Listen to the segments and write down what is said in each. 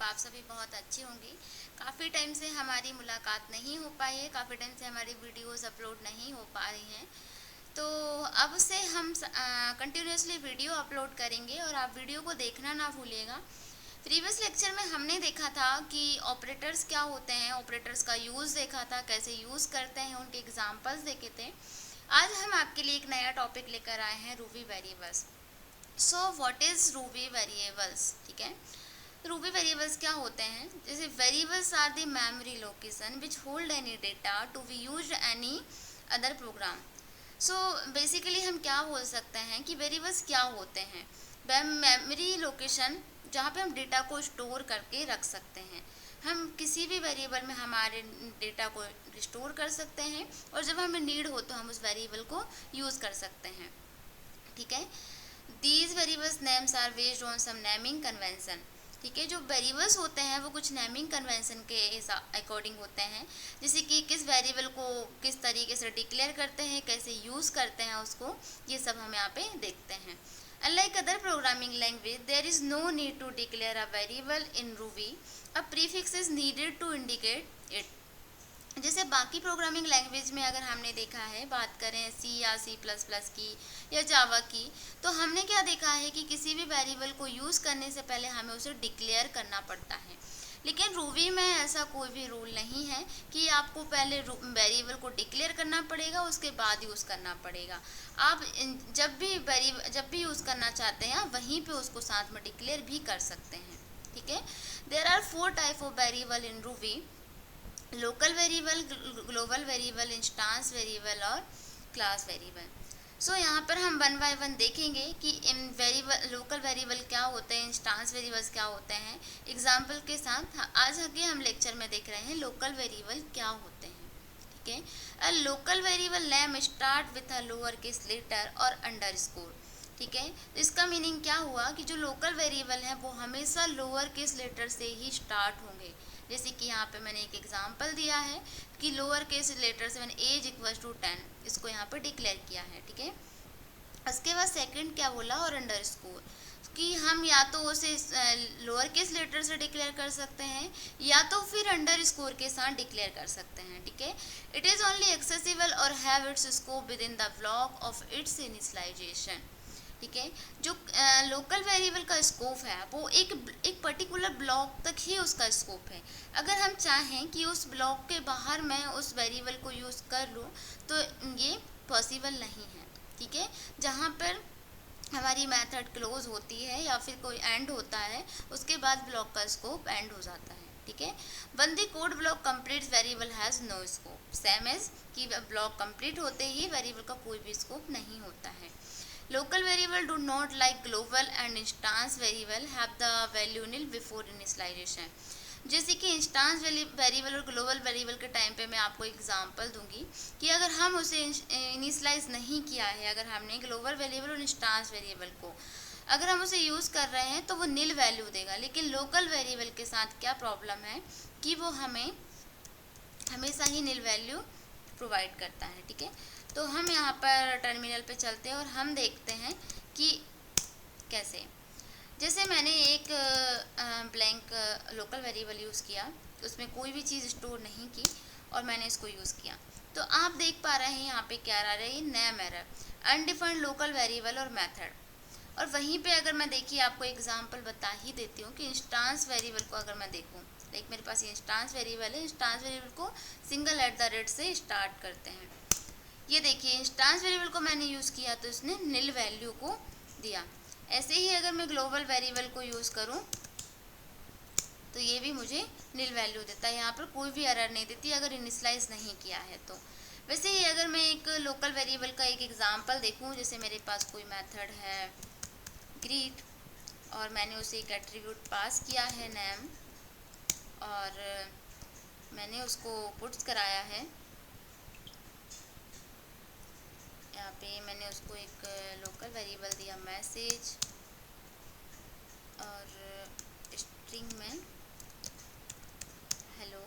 आप सभी बहुत अच्छे होंगे। काफ़ी टाइम से हमारी मुलाकात नहीं हो पाई है, काफ़ी टाइम से हमारी वीडियोस अपलोड नहीं हो पा रही हैं। तो अब से हम कंटिन्यूसली वीडियो अपलोड करेंगे और आप वीडियो को देखना ना भूलिएगा। प्रीवियस लेक्चर में हमने देखा था कि ऑपरेटर्स क्या होते हैं, ऑपरेटर्स का यूज़ देखा था, कैसे यूज़ करते हैं, उनके एग्जांपल्स देखे थे। आज हम आपके लिए एक नया टॉपिक लेकर आए हैं, Ruby variables. So what is Ruby variables, ठीक है। रूबी वेरिएबल्स क्या होते हैं? जैसे variables are the memory location which hold any data to be used any other program. So basically हम क्या बोल सकते हैं कि वेरिएबल्स क्या होते हैं? मेमोरी लोकेशन जहाँ पे हम डेटा को स्टोर करके रख सकते हैं। हम किसी भी वेरिएबल में हमारे डेटा को स्टोर कर सकते हैं और जब हमें नीड हो तो हम उस वेरिएबल को यूज़ कर सकते हैं, ठीक है। These variables names are based on some naming convention, ठीक है। जो वेरिएबल्स होते हैं वो कुछ नेमिंग कन्वेंशन के अकॉर्डिंग होते हैं, जैसे कि किस वेरिएबल को किस तरीके से डिक्लेयर करते हैं, कैसे यूज़ करते हैं उसको, ये सब हम यहाँ पे देखते हैं। Unlike other programming language, there is no need to declare a variable in Ruby. A prefix is needed to indicate it. जैसे बाकी प्रोग्रामिंग लैंग्वेज में अगर हमने देखा है, बात करें सी या सी प्लस प्लस की या जावा की, तो हमने क्या देखा है कि किसी भी वेरिएबल को यूज़ करने से पहले हमें उसे डिक्लेयर करना पड़ता है। लेकिन रूबी में ऐसा कोई भी रूल नहीं है कि आपको पहले वेरिएबल को डिक्लेयर करना पड़ेगा, उसके बाद यूज़ करना पड़ेगा। आप जब भी यूज़ करना चाहते हैं आप वहीं पे उसको साथ में डिक्लेयर भी कर सकते हैं, ठीक है। There are 4 type of variable in Ruby: local variable, global variable, instance variable और क्लास वेरिएबल। सो यहाँ पर हम वन बाय वन देखेंगे कि इन वेरिएबल, लोकल वेरिएबल क्या होते हैं, इंस्टांस वेरिएबल्स क्या होते हैं, एग्जाम्पल के साथ। आज आगे हम लेक्चर में देख रहे हैं लोकल वेरिएबल क्या होते हैं, ठीक है। A local variable name start with a lower case letter और अंडरस्कोर, ठीक है। इसका मीनिंग क्या हुआ कि जो लोकल वेरिएबल हैं वो हमेशा लोअर केस लेटर से ही स्टार्ट होंगे। जैसे कि यहाँ पे मैंने एक एग्जांपल दिया है कि लोअर केस लेटर से मैंने एज इक्वल्स टू 10 इसको यहाँ पे डिक्लेयर किया है, ठीक है। उसके बाद सेकंड क्या बोला, और अंडरस्कोर, कि हम या तो उसे लोअर केस लेटर से डिक्लेयर कर सकते हैं या तो फिर अंडरस्कोर के साथ डिक्लेयर कर सकते हैं, ठीक है। इट इज़ ओनली एक्सेसिबल और have its scope within the block of its initialisation, ठीक है। जो लोकल वेरिएबल का स्कोप है वो एक पर्टिकुलर ब्लॉक तक ही उसका स्कोप है। अगर हम चाहें कि उस ब्लॉक के बाहर मैं उस वेरिएबल को यूज़ कर लूँ तो ये पॉसिबल नहीं है, ठीक है। जहाँ पर हमारी मेथड क्लोज होती है या फिर कोई एंड होता है, उसके बाद ब्लॉक का स्कोप एंड हो जाता है, ठीक है। When the code block complete variable has no scope, same as कि ब्लॉक कंप्लीट होते ही वेरिएबल का कोई भी स्कोप नहीं होता है। Local variable do not like global and instance variable have the value nil before initialization. जैसे कि इंस्टांस वेरिएबल और ग्लोबल वेरिएबल के टाइम पे मैं आपको एग्जांपल दूंगी कि अगर हम उसे इनिशियलाइज नहीं किया है, अगर हमने ग्लोबल वेरिएबल और इंस्टांस वेरिएबल को अगर हम उसे यूज़ कर रहे हैं तो वो नील वैल्यू देगा। लेकिन लोकल वेरिएबल के साथ क्या प्रॉब्लम है कि वो हमें हमेशा ही नील वैल्यू प्रोवाइड करता है, ठीक है। तो हम यहाँ पर टर्मिनल पे चलते हैं और हम देखते हैं कि कैसे। जैसे मैंने एक ब्लैंक लोकल वेरिएबल यूज़ किया, उसमें कोई भी चीज़ स्टोर नहीं की और मैंने इसको यूज़ किया, तो आप देख पा रहे हैं यहाँ पे क्या आ रहा है, name error, undefined local variable और मेथड। और वहीं पे अगर मैं देखिए आपको एग्जांपल बता ही देती हूँ कि इंस्टांस वेरिएबल को अगर मैं देखूँ, लाइक मेरे पास ये इंस्टांस वेरिएबल है, इंस्टांस वेरिएबल को सिंगल @ से स्टार्ट करते हैं। ये देखिए इंस्टांस वेरिएबल को मैंने यूज़ किया तो इसने नील वैल्यू को दिया। ऐसे ही अगर मैं ग्लोबल वेरिएबल को यूज़ करूँ तो ये भी मुझे नील वैल्यू देता है, यहाँ पर कोई भी एरर नहीं देती अगर इनिशियलाइज नहीं किया है तो। वैसे ही अगर मैं एक लोकल वेरिएबल का एक एग्जांपल देखूँ, जैसे मेरे पास कोई मेथड है ग्रीट और मैंने उसे एक एट्रीब्यूट पास किया है नेम और मैंने उसको पुट्स कराया है, यहाँ पे मैंने उसको एक लोकल वेरिएबल दिया मैसेज और स्ट्रिंग में हेलो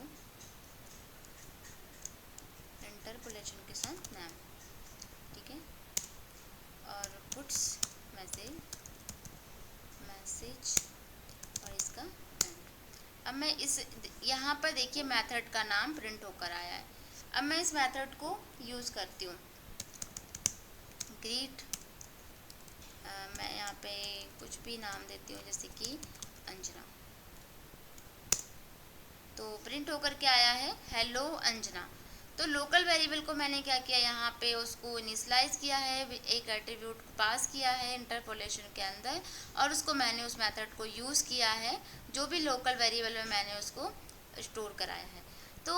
इंटरपोलेशन के साथ नाम, ठीक है। और पुट्स मैसेज और इसका एंड। मैं इस यहाँ पर देखिए मेथड का नाम प्रिंट होकर आया है। अब मैं इस मेथड को यूज़ करती हूँ। ग्रीट, मैं यहाँ पे कुछ भी नाम देती हूँ जैसे कि अंजना। तो प्रिंट होकर के आया है हेलो अंजना। तो लोकल वेरिएबल को मैंने क्या किया, यहाँ पे उसको इनिशियलाइज किया है, एक एट्रीब्यूट पास किया है इंटरपोलेशन के अंदर, और उसको मैंने उस मेथड को यूज़ किया है जो भी लोकल वेरिएबल में मैंने उसको स्टोर कराया है। तो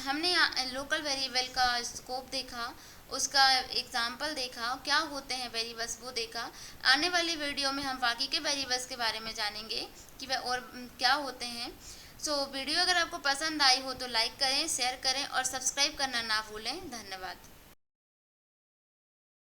हमने लोकल वेरिएबल का स्कोप देखा, उसका एग्जाम्पल देखा, क्या होते हैं वेरिएबल्स वो देखा। आने वाली वीडियो में हम बाकी के वेरिएबल्स के बारे में जानेंगे कि वह और क्या होते हैं। वीडियो अगर आपको पसंद आई हो तो लाइक करें, शेयर करें और सब्सक्राइब करना ना भूलें। धन्यवाद।